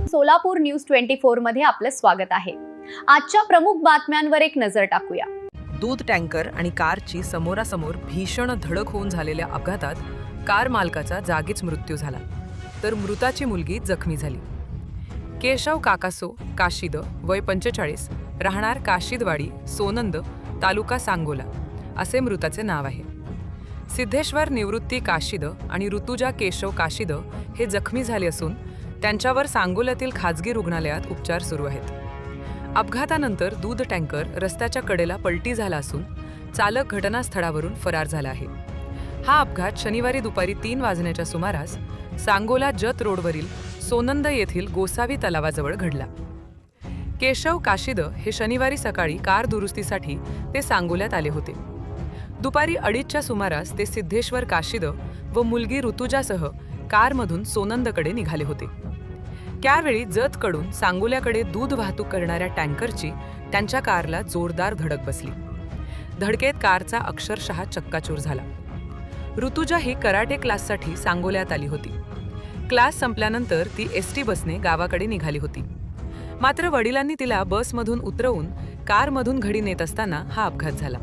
Solapur news 24 मध्ये आपलं स्वागत आहे। आजच्या प्रमुख बातम्यांवर एक नजर टाकूया। दूध टँकर आणि कारची समोरासमोर भीषण धडक होऊन झालेल्या अपघातात कार मालकाचा जागीच मृत्यू झाला, तर मृताची मुलगी जखमी झाली। केशव काकासो काशीद, वय 45, राहणार काशीदवाडी, सोनंद, तालुका सांगोला असे मृताचे नाव आहे। सिद्धेश्वर निवृत्ती काशीद आणि ऋतुजा केशव काशीद हे जखमी झाले असून त्यांच्यावर सांगोल्यातील खाजगी रुग्णालयात उपचार सुरू आहेत। अपघातानंतर दूध टँकर रस्त्याच्या कडेला पलटी झाला असून चालक घटनास्थळावरून फरार झाला आहे। हा अपघात शनिवारी दुपारी 3 वाजण्याच्या सुमारास सांगोला जत रोडवरील सोनंद येथील गोसावी तलावाजवळ घडला। केशव काशीद हे शनिवारी सकाळी कार दुरुस्तीसाठी ते सांगोल्यात आले होते। दुपारी 2:30च्या सुमारास ते सिद्धेश्वर काशीद व मुलगी ऋतुजासह कारमधून सोनंदकडे निघाले होते। त्यावेळी जतकडून सांगोल्याकडे दूध वाहतूक करणाऱ्या टँकरची त्यांच्या कारला जोरदार धडक बसली। धडकेत कारचा अक्षरशः चक्काचूर झाला। ऋतुजा ही कराटे क्लाससाठी सांगोल्यात आली होती। क्लास संपल्यानंतर ती एसटी बसने गावाकडे निघाली होती, मात्र वडिलांनी तिला बसमधून उतरवून कारमधून घरी नेत असताना हा अपघात झाला।